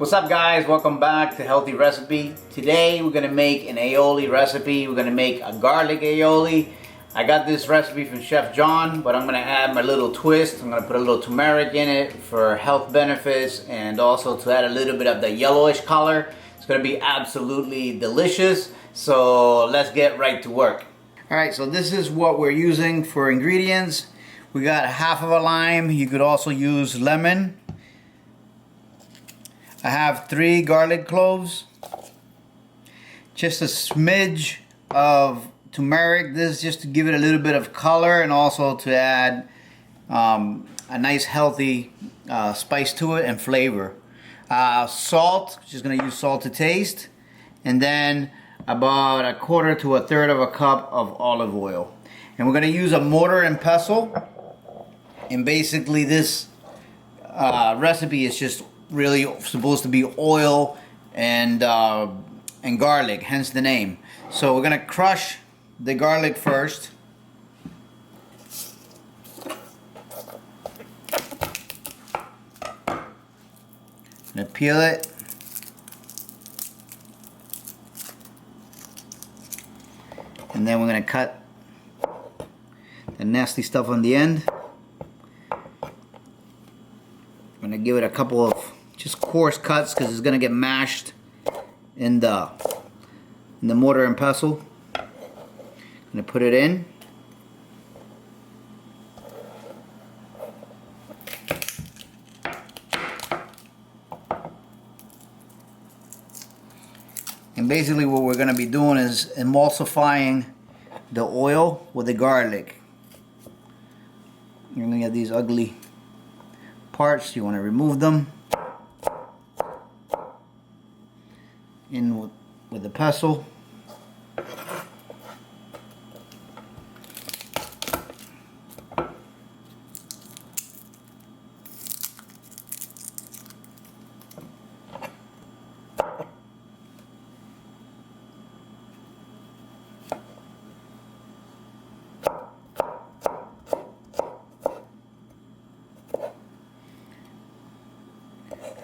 What's up guys, welcome back to Healthy Recipe. Today we're going to make an aioli recipe. We're going to make a garlic aioli. I got this recipe from Chef John, but I'm going to add my little twist. I'm going to put a little turmeric in it for health benefits and also to add a little bit of the yellowish color. It's going to be absolutely delicious. So let's get right to work. Alright, so this is what we're using for ingredients. We got half of a lime. You could also use lemon. I have 3 garlic cloves, just a smidge of turmeric. This is just to give it a little bit of color and also to add a nice healthy spice to it and flavor. Salt, just going to use salt to taste, and then about 1/4 to 1/3 of a cup of olive oil. And we're going to use a mortar and pestle, and basically this recipe is just really supposed to be oil and garlic, hence the name. So we're gonna crush the garlic first. Gonna peel it. And then we're gonna cut the nasty stuff on the end. I'm gonna give it a couple of just coarse cuts because it's gonna get mashed in the mortar and pestle. I'm gonna put it in. And basically what we're gonna be doing is emulsifying the oil with the garlic. You're gonna get these ugly parts, you want to remove them. In with the pestle.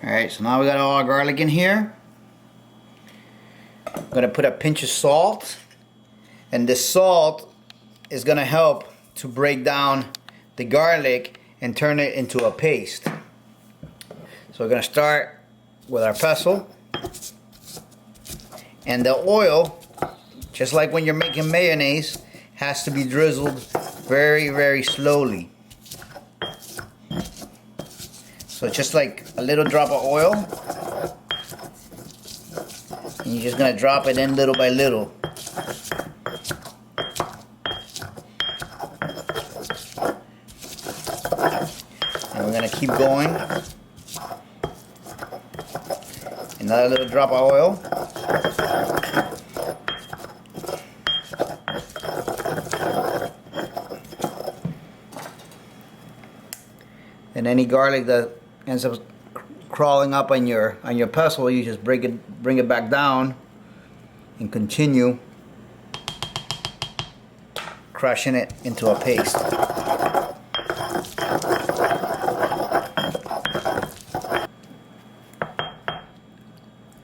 Alright, so now we got all our garlic in here. I'm going to put a pinch of salt, and the salt is going to help to break down the garlic and turn it into a paste. So we're going to start with our pestle, and the oil, just like when you're making mayonnaise, has to be drizzled very, very slowly. So just like a little drop of oil, and you're just going to drop it in little by little. And we're going to keep going. Another little drop of oil. And any garlic that ends up crawling up on your pestle, you just bring it back down and continue crushing it into a paste.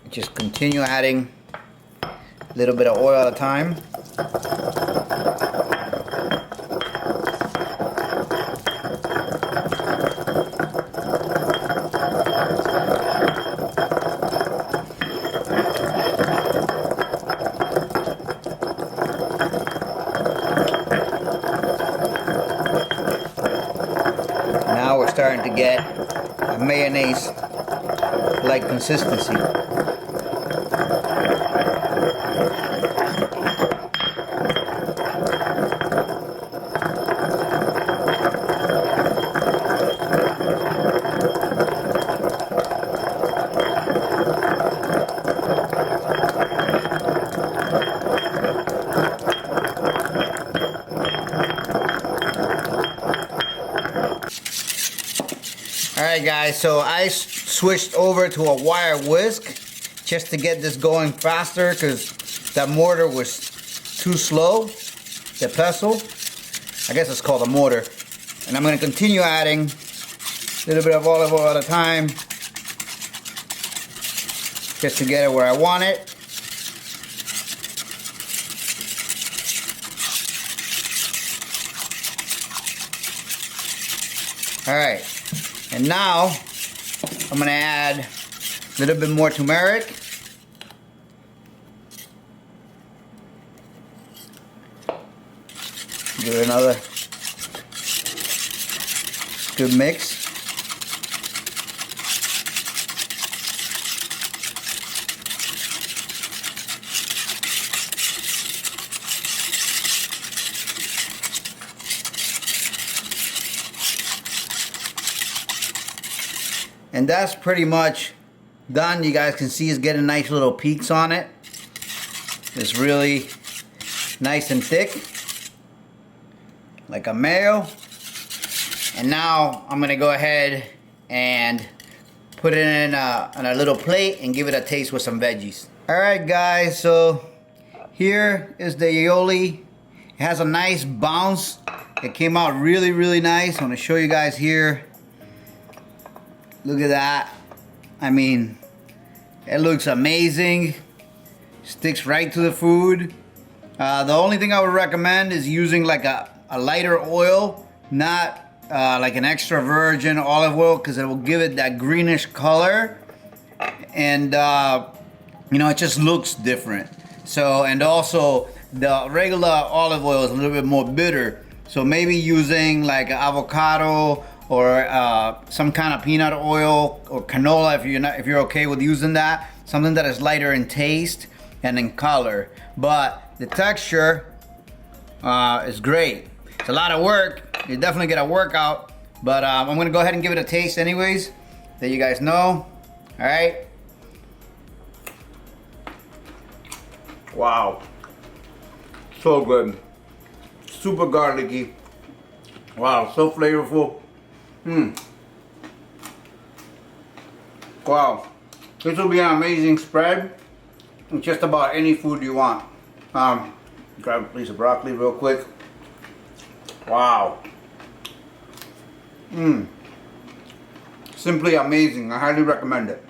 Just continue adding a little bit of oil at a time. Now we're starting to get a mayonnaise-like consistency. Alright guys, so I switched over to a wire whisk just to get this going faster because that mortar was too slow, the pestle. I guess it's called a mortar. And I'm going to continue adding a little bit of olive oil at a time. just to get it where I want it. Alright, and now I'm going to add a little bit more turmeric. Give it another good mix. And that's pretty much done. You guys can see it's getting nice little peaks on it. It's really nice and thick, like a mayo. And now I'm gonna go ahead and put it in a little plate and give it a taste with some veggies. All right, guys, so here is the aioli. It has a nice bounce. It came out really, really nice. I'm gonna show you guys here. Look at that. I mean, it looks amazing. Sticks right to the food. The only thing I would recommend is using like a lighter oil, not like an extra virgin olive oil, because it will give it that greenish color. And you know, it just looks different. So, and also the regular olive oil is a little bit more bitter. So maybe using like avocado or some kind of peanut oil or canola if you're okay with using that, something that is lighter in taste and in color. But the texture is great. It's a lot of work. You definitely get a workout, but I'm gonna go ahead and give it a taste anyways, that you guys know. All right. Wow, so good. Super garlicky. Wow, so flavorful. Wow, this will be an amazing spread with just about any food you want. Grab a piece of broccoli real quick. Wow. Simply amazing. I highly recommend it.